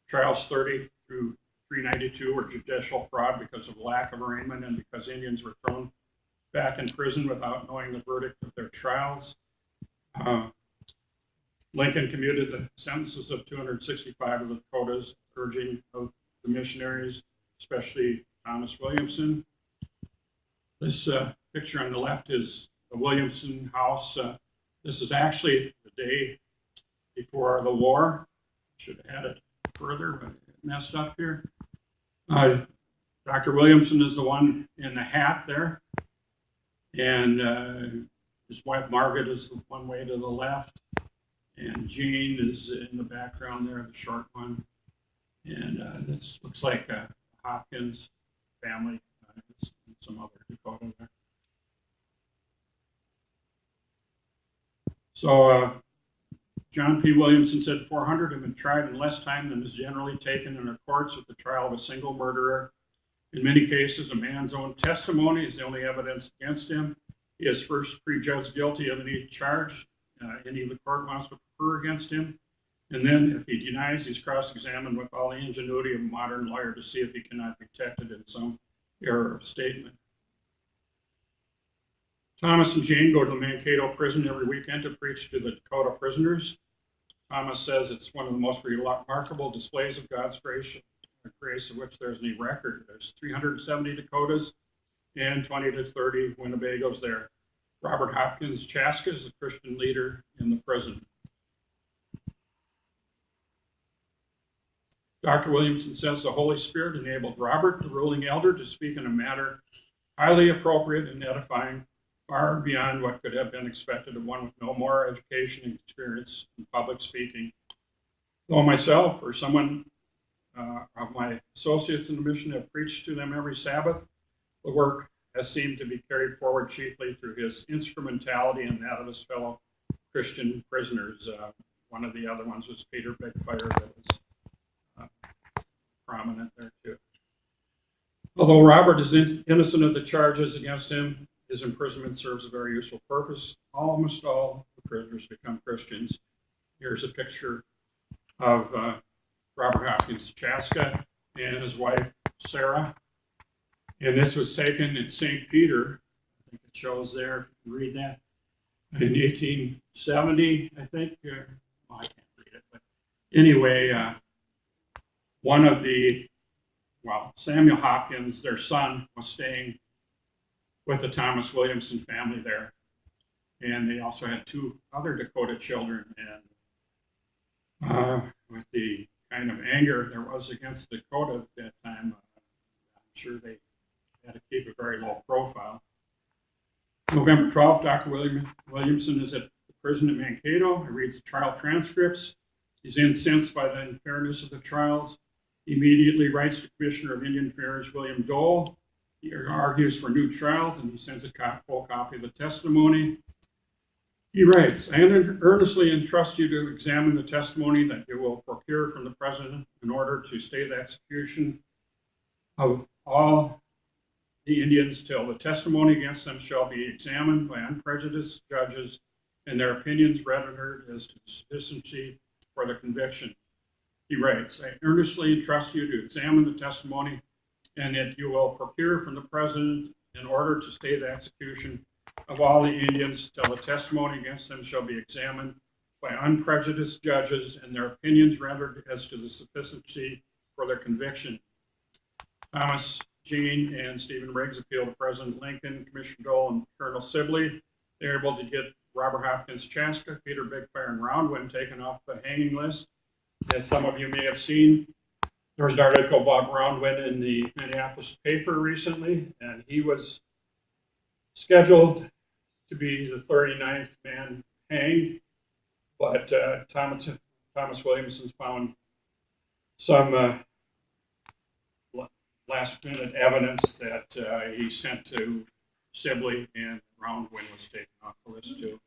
Trials 30 through 392 were judicial fraud because of lack of arraignment and because Indians were thrown back in prison without knowing the verdict of their trials. Lincoln commuted the sentences of 265 of the Dakotas, urging of the missionaries, especially Thomas Williamson. This picture on the left is the Williamson house. This is actually the day before the war. Should have had it further, but it messed up here. Dr. Williamson is the one in the hat there, and his wife Margaret is the one way to the left, and Jean is in the background there, the short one. And this looks like a Hopkins family, and some other Dakota there. So John P. Williamson said 400 have been tried in less time than is generally taken in our courts with the trial of a single murderer. In many cases, a man's own testimony is the only evidence against him. He is first prejudged guilty of any charge any of the court wants to prefer against him. And then if he denies, he's cross-examined with all the ingenuity of a modern lawyer to see if he cannot be detected in some error of statement. Thomas and Jane go to the Mankato prison every weekend to preach to the Dakota prisoners. Thomas says it's one of the most remarkable displays of God's grace, a grace of which there's any record. There's 370 Dakotas and 20 to 30 Winnebagos there. Robert Hopkins Chaska is a Christian leader in the prison. Dr. Williamson says the Holy Spirit enabled Robert, the ruling elder, to speak in a manner highly appropriate and edifying, far beyond what could have been expected of one with no more education and experience in public speaking. Though myself or someone of my associates in the mission have preached to them every Sabbath, the work has seemed to be carried forward chiefly through his instrumentality and that of his fellow Christian prisoners. One of the other ones was Peter Bigfire, that was prominent there too. Although Robert is innocent of the charges against him, his imprisonment serves a very useful purpose. Almost all the prisoners become Christians. Here's a picture of Robert Hopkins Chaska and his wife, Sarah. And this was taken in St. Peter. I think it shows there, if you can read that, in 1870, I think. I can't read it. But anyway, one of the, Samuel Hopkins, their son, was staying with the Thomas Williamson family there. And they also had two other Dakota children. And with the kind of anger there was against Dakota at that time, I'm sure they had to keep a very low profile. November 12th, Dr. Williamson is at the prison at Mankato. He reads the trial transcripts. He's incensed by the unfairness of the trials. He immediately writes to Commissioner of Indian Affairs, William Dole. He argues for new trials, and he sends a full copy of the testimony. He writes, I earnestly entrust you to examine the testimony that you will procure from the President in order to stay the execution of all the Indians till the testimony against them shall be examined by unprejudiced judges and their opinions rendered as to sufficiency for the conviction. He writes, I earnestly entrust you to examine the testimony and that you will procure from the President in order to stay the execution of all the Indians till the testimony against them shall be examined by unprejudiced judges and their opinions rendered as to the sufficiency for their conviction. Thomas, Jean, and Stephen Riggs appealed to President Lincoln, Commissioner Dole, and Colonel Sibley. They were able to get Robert Hopkins Chaska, Peter Bigfire, and Roundwin taken off the hanging list. As some of you may have seen, there was an article about Roundwin in the Minneapolis paper recently, and he was scheduled to be the 39th man hanged, but Thomas Williamson found some last-minute evidence that he sent to Sibley, and Roundwin was taken off the list too.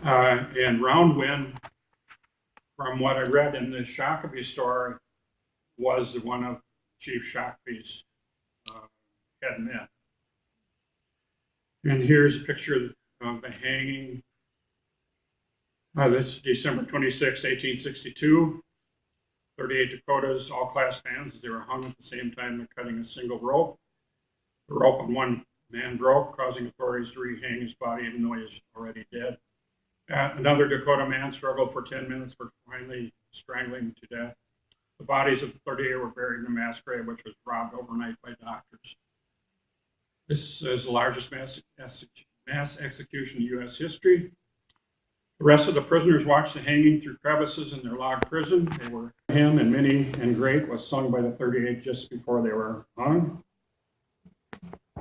And Roundwind, from what I read in the Shakopee story, was one of Chief Shakopee's head men. And here's a picture of the hanging. This is December 26, 1862. 38 Dakotas, all class bands, as they were hung at the same time cutting a single rope. The rope on one man broke, causing authorities to rehang his body even though he was already dead. Another Dakota man struggled for 10 minutes before finally strangling to death. The bodies of the 38 were buried in a mass grave, which was robbed overnight by doctors. This is the largest mass execution in U.S. history. The rest of the prisoners watched the hanging through crevices in their log prison. They were hymn and many and great was sung by the 38 just before they were hung.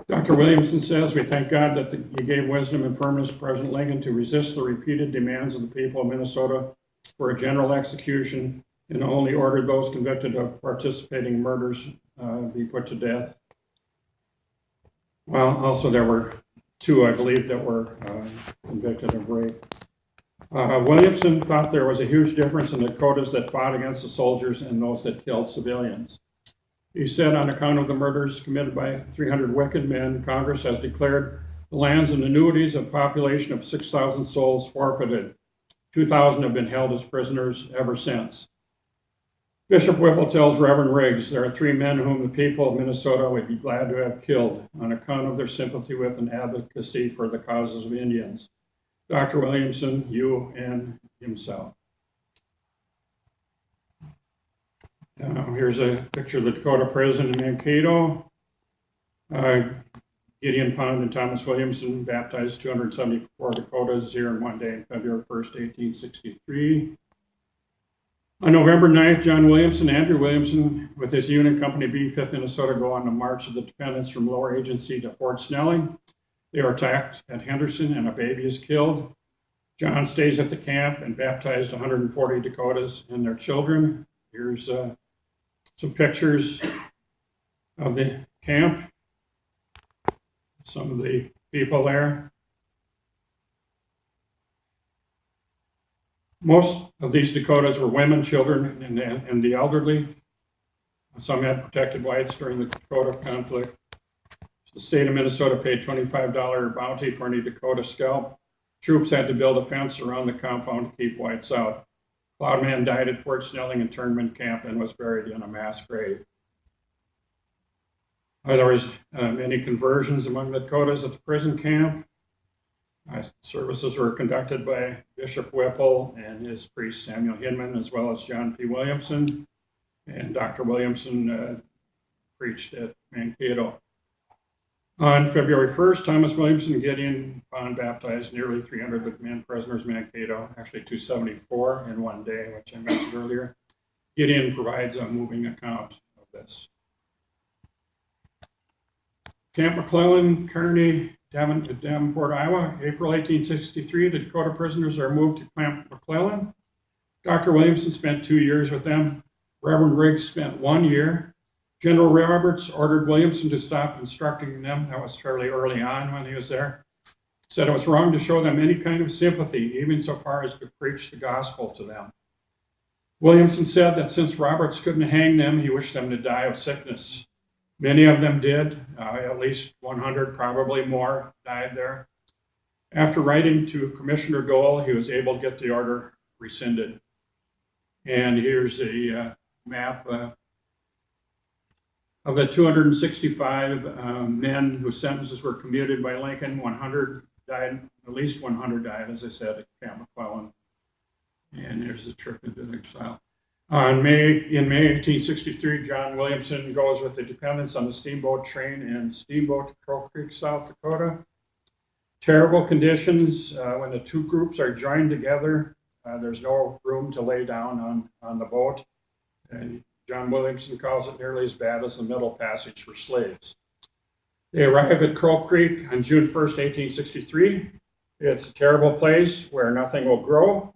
Dr. Williamson says, we thank God that he gave wisdom and firmness to President Lincoln to resist the repeated demands of the people of Minnesota for a general execution and only ordered those convicted of participating in murders be put to death. Well, also there were two, I believe, that were convicted of rape. Williamson thought there was a huge difference in the Dakotas that fought against the soldiers and those that killed civilians. He said, on account of the murders committed by 300 wicked men, Congress has declared the lands and annuities of a population of 6,000 souls forfeited. 2,000 have been held as prisoners ever since. Bishop Whipple tells Reverend Riggs there are 3 men whom the people of Minnesota would be glad to have killed on account of their sympathy with and advocacy for the causes of Indians. Dr. Williamson, you, and himself. Here's a picture of the Dakota prison in Mankato. Gideon Pond and Thomas Williamson baptized 274 Dakotas here in one day on February 1st, 1863. On November 9th, John Williamson, Andrew Williamson, with his unit Company B, 5th Minnesota, go on the March of the Dependents from Lower Agency to Fort Snelling. They are attacked at Henderson and a baby is killed. John stays at the camp and baptized 140 Dakotas and their children. Here's some pictures of the camp. Some of the people there. Most of these Dakotas were women, children, and the elderly. Some had protected whites during the Dakota conflict. The state of Minnesota paid $25 bounty for any Dakota scalp. Troops had to build a fence around the compound to keep whites out. Cloudman died at Fort Snelling internment camp and was buried in a mass grave. There was many conversions among the Dakotas at the prison camp. Services were conducted by Bishop Whipple and his priest Samuel Hinman, as well as John P. Williamson. And Dr. Williamson preached at Mankato. On February 1st, Thomas Williamson and Gideon Pond baptized nearly 300 of the men prisoners in Mankato, actually 274 in one day, which I mentioned earlier. Gideon provides a moving account of this. Camp McClellan, Kearney, Davenport, Iowa, April 1863. The Dakota prisoners are moved to Camp McClellan. Dr. Williamson spent 2 years with them. Reverend Riggs spent 1 year. General Roberts ordered Williamson to stop instructing them. That was fairly early on when he was there. Said it was wrong to show them any kind of sympathy, even so far as to preach the gospel to them. Williamson said that since Roberts couldn't hang them, he wished them to die of sickness. Many of them did. At least 100, probably more, died there. After writing to Commissioner Dole, he was able to get the order rescinded. And here's a map of the 265 men whose sentences were commuted by Lincoln. 100 died, at least 100 died, as I said, at Camp McClellan. And there's a trip into exile. In May 1863, John Williamson goes with the dependents on the steamboat train and steamboat to Crow Creek, South Dakota. Terrible conditions. When the two groups are joined together, there's no room to lay down on the boat. And John Williamson calls it nearly as bad as the Middle Passage for slaves. They arrive at Crow Creek on June 1st, 1863. It's a terrible place where nothing will grow.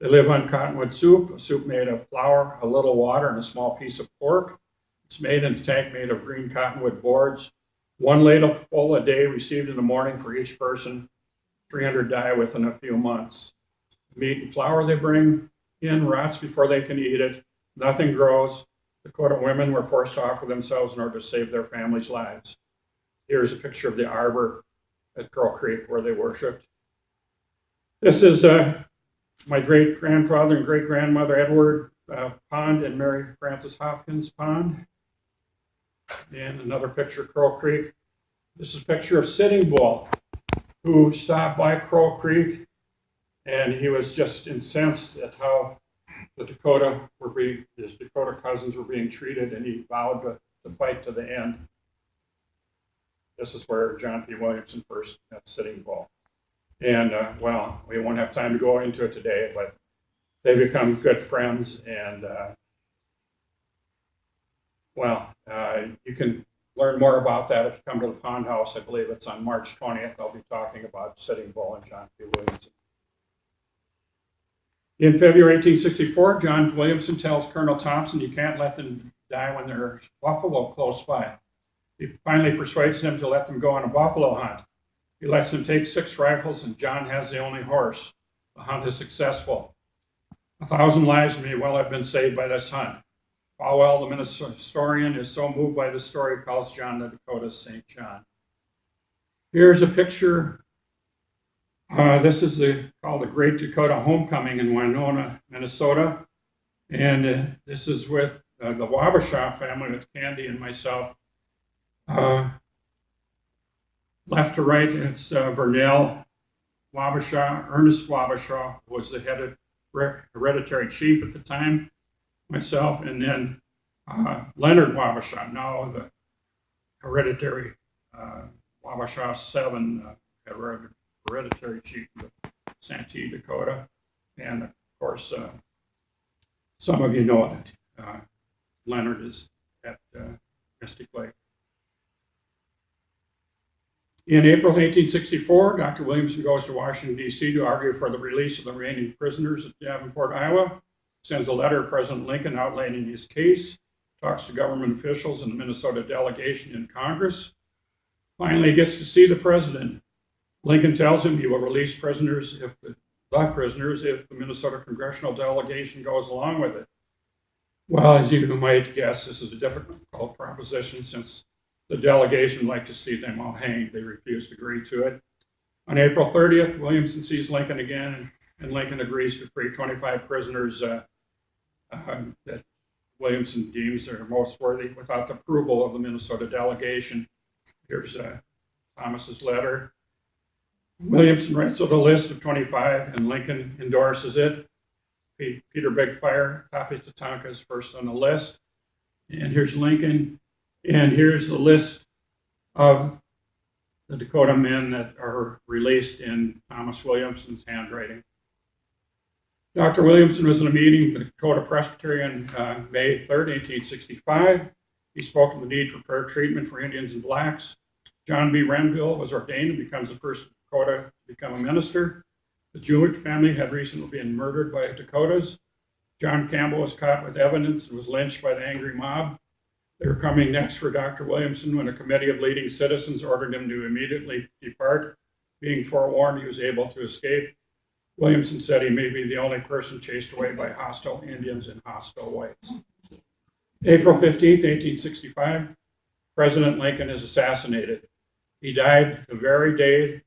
They live on cottonwood soup, a soup made of flour, a little water, and a small piece of pork. It's made in a tank made of green cottonwood boards. 1 ladle full a day received in the morning for each person. 300 die within a few months. Meat and flour they bring in rots before they can eat it. Nothing grows. Dakota women were forced to offer themselves in order to save their families' lives. Here's a picture of the arbor at Girl Creek where they worshiped. This is my great-grandfather and great-grandmother, Edward Pond and Mary Frances Hopkins Pond. And another picture of Crow Creek. This is a picture of Sitting Bull, who stopped by Crow Creek, and he was just incensed at how his Dakota cousins were being treated, and he vowed to fight to the end. This is where John P. Williamson first met Sitting Bull. And, well, we won't have time to go into it today, but they become good friends. And, you can learn more about that if you come to the Pond House. I believe it's on March 20th. I'll be talking about Sitting Bull and John P. Williamson. In February 1864, John Williamson tells Colonel Thompson, you can't let them die when there's buffalo close by. He finally persuades them to let them go on a buffalo hunt. He lets them take 6 rifles, and John has the only horse. The hunt is successful. 1,000 lives may well have been saved by this hunt. Falwell, the Minnesota historian, is so moved by the story, calls John the Dakota's St. John. Here's a picture. This is called the Great Dakota Homecoming in Winona, Minnesota. And this is with the Wabasha family, with Candy and myself. Left to right, it's Vernell Wabasha. Ernest Wabasha was the hereditary chief at the time, myself, and then Leonard Wabasha, now the hereditary Wabasha 7 hereditary chief of Santee, Dakota. And of course, some of you know that Leonard is at Mystic Lake. In April 1864, Dr. Williamson goes to Washington, D.C. to argue for the release of the remaining prisoners at Davenport, Iowa, sends a letter to President Lincoln outlining his case, talks to government officials and the Minnesota delegation in Congress. Finally, he gets to see the president. Lincoln tells him he will release prisoners if the Minnesota congressional delegation goes along with it. Well, as you might guess, this is a difficult proposition since the delegation like to see them all hanged. They refused to agree to it. On April 30th, Williamson sees Lincoln again, and Lincoln agrees to free 25 prisoners that Williamson deems are most worthy without the approval of the Minnesota delegation. Here's Thomas's letter. Williamson writes out a list of 25, and Lincoln endorses it. Peter Bigfire, Papi Tatanka is first on the list. And here's Lincoln. And here's the list of the Dakota men that are released in Thomas Williamson's handwriting. Dr. Williamson was in a meeting with the Dakota Presbytery on May 3rd, 1865. He spoke of the need for fair treatment for Indians and blacks. John B. Renville was ordained and becomes the first Dakota to become a minister. The Jewett family had recently been murdered by Dakotas. John Campbell was caught with evidence and was lynched by the angry mob. They were coming next for Dr. Williamson when a committee of leading citizens ordered him to immediately depart. Being forewarned, he was able to escape. Williamson said he may be the only person chased away by hostile Indians and hostile whites. April 15th, 1865, President Lincoln is assassinated. He died the very day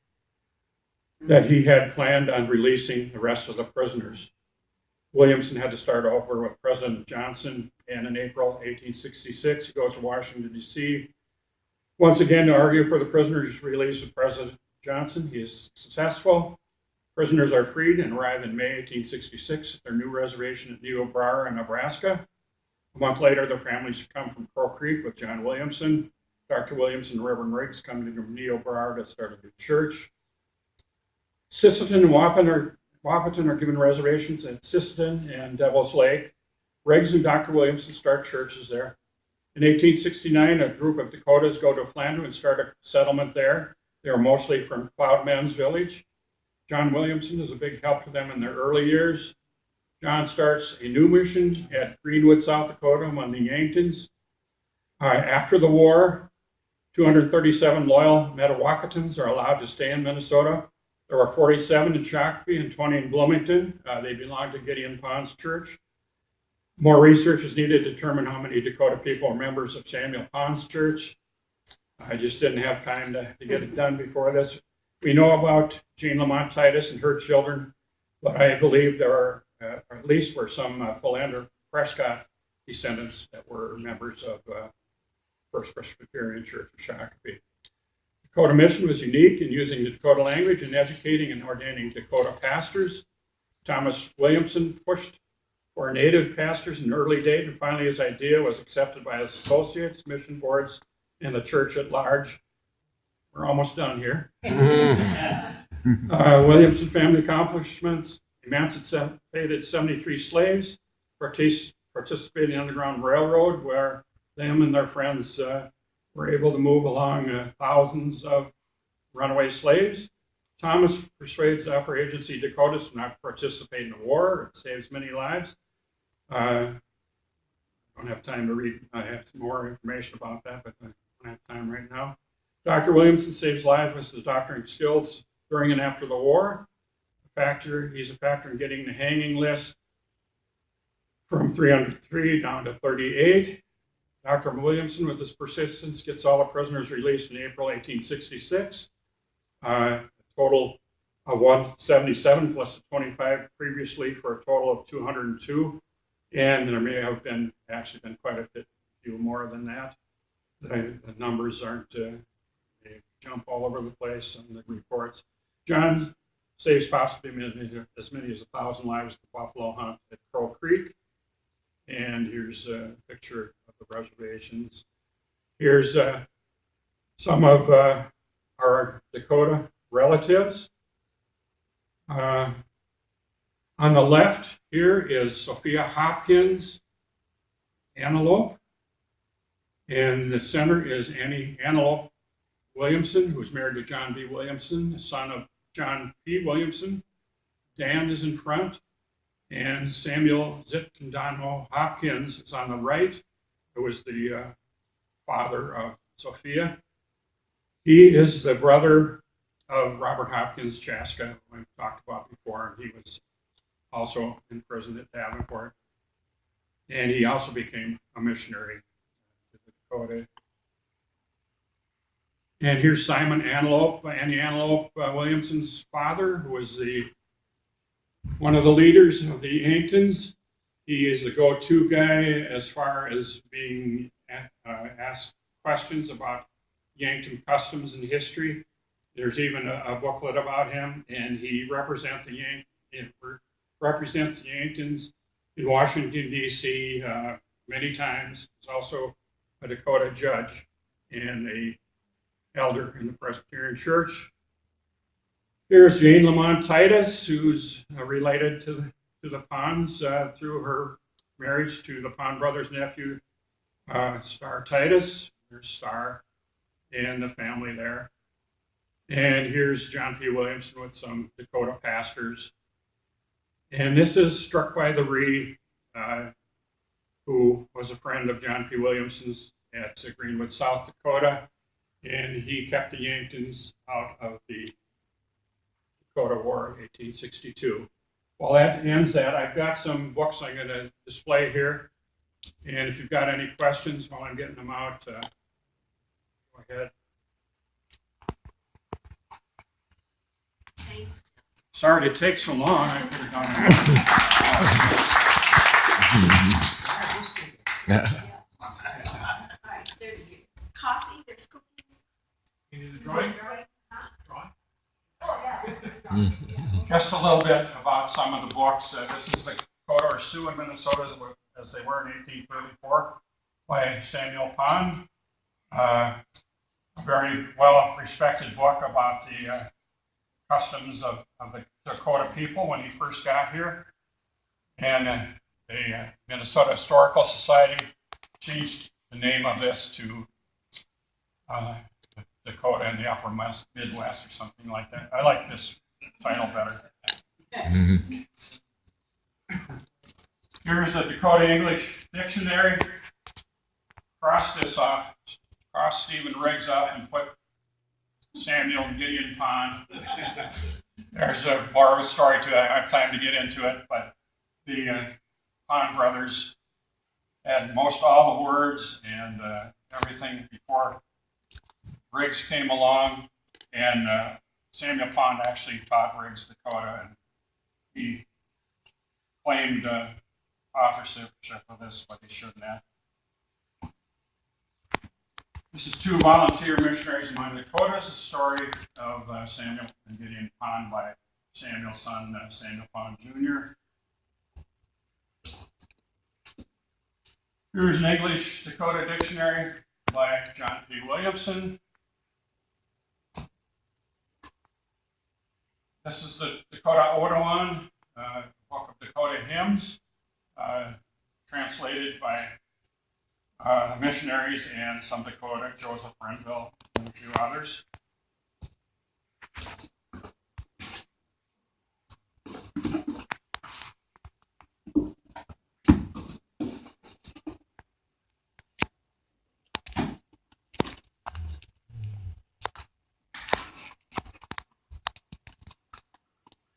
that he had planned on releasing the rest of the prisoners. Williamson had to start over with President Johnson, and in April 1866, he goes to Washington, D.C. once again to argue for the prisoners' release of President Johnson. He is successful. Prisoners are freed and arrive in May 1866 at their new reservation at Niobrara, Nebraska. A month later, their families come from Crow Creek with John Williamson. Dr. Williamson and Reverend Riggs come to Niobrara to start a new church. Sisseton and Wahpeton are given reservations at Sisseton and Devil's Lake. Riggs and Dr. Williamson start churches there. In 1869, a group of Dakotas go to Flanders and start a settlement there. They are mostly from Cloudman's Village. John Williamson is a big help to them in their early years. John starts a new mission at Greenwood, South Dakota among the Yanktons. After the war, 237 loyal Metawakatons are allowed to stay in Minnesota. There were 47 in Shakopee and 20 in Bloomington. They belonged to Gideon Pond's church. More research is needed to determine how many Dakota people are members of Samuel Pond's church. I just didn't have time to get it done before this. We know about Jane Lamont Titus and her children, but I believe there are, at least were some Philander Prescott descendants that were members of First Presbyterian Church of Shakopee. Dakota Mission was unique in using the Dakota language and educating and ordaining Dakota pastors. Thomas Williamson pushed for native pastors in an early date, and finally his idea was accepted by his associates, mission boards, and the church at large. We're almost done here. Williamson family accomplishments: emancipated 73 slaves, participated in the Underground Railroad, where them and their friends were able to move along thousands of runaway slaves. Thomas persuades the upper agency Dakotas to not participate in the war. It saves many lives. I don't have time to read. I have some more information about that, but I don't have time right now. Dr. Williamson saves lives with his doctoring skills during and after the war. He's a factor in getting the hanging list from 303 down to 38. Dr. Williamson, with his persistence, gets all the prisoners released in April 1866. A total of 177 plus the 25 previously, for a total of 202. And there may have been quite a few more than that. The numbers aren't, they jump all over the place in the reports. John saves possibly as many as 1,000 lives at the buffalo hunt at Crow Creek. And here's a picture of the reservations. Here's some of our Dakota relatives. On the left here is Sophia Hopkins Antelope. In the center is Annie Antelope Williamson, who was married to John B. Williamson, the son of John P. Williamson. Dan is in front, and Samuel Zitkandano Hopkins is on the right, who was the father of Sophia. He is the brother of Robert Hopkins Chaska, who I talked about before, and he was also in prison at Davenport. And he also became a missionary to Dakota. And here's Simon Antelope, Annie Antelope Williamson's father, who was one of the leaders of the Yanktons. He is the go-to guy as far as being asked questions about Yankton customs and history. There's even a booklet about him, and he represents the Yanktons in Washington, D.C. Many times. He's also a Dakota judge and a elder in the Presbyterian Church. Here's Jane Lamont Titus, who's related to the Ponds through her marriage to the Pond brothers' nephew, Star Titus. There's Star and the family there. And here's John P. Williamson with some Dakota pastors. And this is Struck by the Ree, who was a friend of John P. Williamson's at Greenwood, South Dakota. And he kept the Yanktons out of the Dakota War of 1862. Well, that ends that. I've got some books I'm going to display here. And if you've got any questions while I'm getting them out, go ahead. Thanks. Sorry to take so long. I could have done it. All right, there's coffee, there's cookies. You need a drawing? Huh? Drawing? Oh, yeah. Just a little bit about some of the books. This is the Dakota or Sioux in Minnesota as they were in 1834 by Samuel Pond. A very well-respected book about the customs of the Dakota people when he first got here. And the Minnesota Historical Society changed the name of this to Dakota in the Upper Midwest or something like that. I like this title better. Here's the Dakota English Dictionary. Cross this off, cross Stephen Riggs off, and put Samuel Gideon Pond. There's more of a story to it. I don't have time to get into it, but the Pond brothers had most all the words and everything before Riggs came along, and Samuel Pond actually taught Riggs Dakota, and he claimed authorship of this, but he shouldn't have. This is two volunteer missionaries in my Dakotas, the story of Samuel and Gideon Pond by Samuel's son, Samuel Pond Jr. Here's an English Dakota dictionary by John P. Williamson. This is the Dakota Odawan, Book of Dakota Hymns, translated by missionaries and some Dakota, Joseph Renville, and a few others.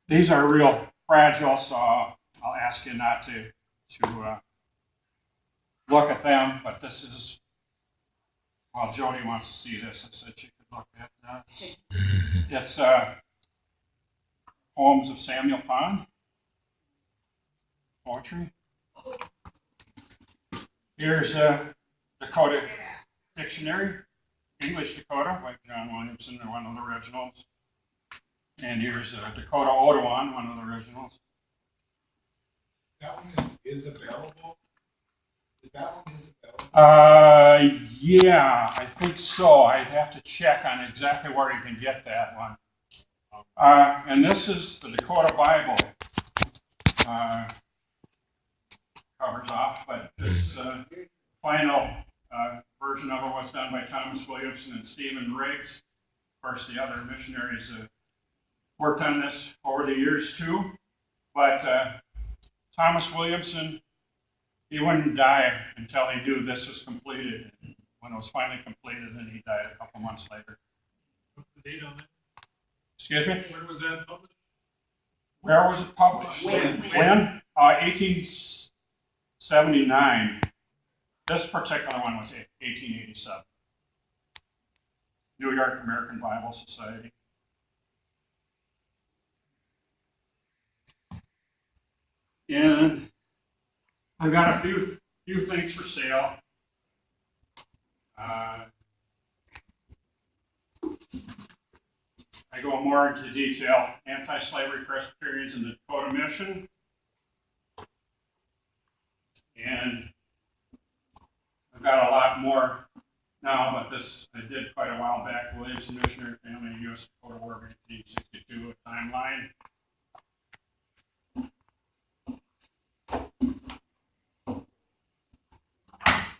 These are real fragile, so I'll ask you not to look at them, but this is, well, Jody wants to see this. I said she could look at that. It's poems of Samuel Pond, poetry. Here's a Dakota dictionary, English Dakota by John Williamson, one of the originals. And here's Dakota Odawan, one of the originals. That one is available? Is that one available? Yeah, I think so. I'd have to check on exactly where you can get that one. And this is the Dakota Bible. Covers off, but this final version of it was done by Thomas Williamson and Stephen Riggs. Of course, the other missionaries worked on this over the years too, but Thomas Williamson, he wouldn't die until he knew this was completed. When it was finally completed, then he died a couple months later. What's the date on that? Excuse me? When was that published? Where was it published? When? 1879. This particular one was 1887. New York American Bible Society. And I've got a few things for sale. I go more into detail. Anti-slavery Presbyterians in the Dakota Mission. And I've got a lot more now, but this I did quite a while back. Williamson Missionary Family, U.S. Dakota War of 1862, a timeline.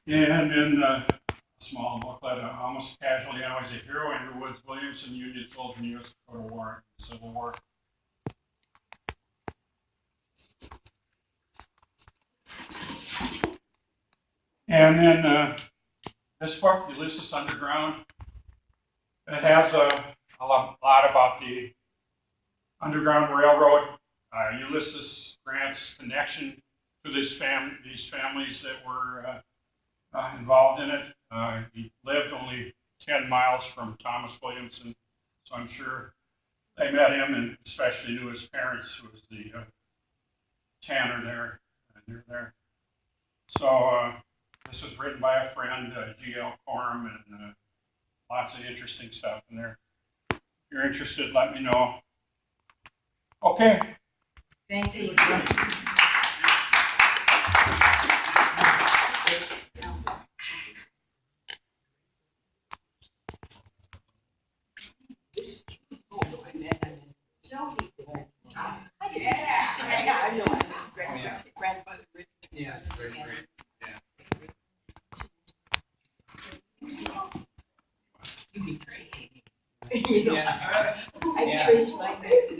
And in a small booklet, Almost Casually, Always a Hero, Andrew Woods Williamson, Union Soldier in the U.S. Dakota War, Civil War. And then this book, Ulysses Underground, it has a lot about the Underground Railroad, Ulysses Grant's connection to these families that were involved in it. He lived only 10 miles from Thomas Williamson, so I'm sure they met him and especially knew his parents, who was the tanner there, near there. So this was written by a friend, G.L. Coram, and lots of interesting stuff in there. If you're interested, let me know. Okay. Thank you. Grandfather. Yeah, very great. You betrayed me. You know, Yeah. I traced my back to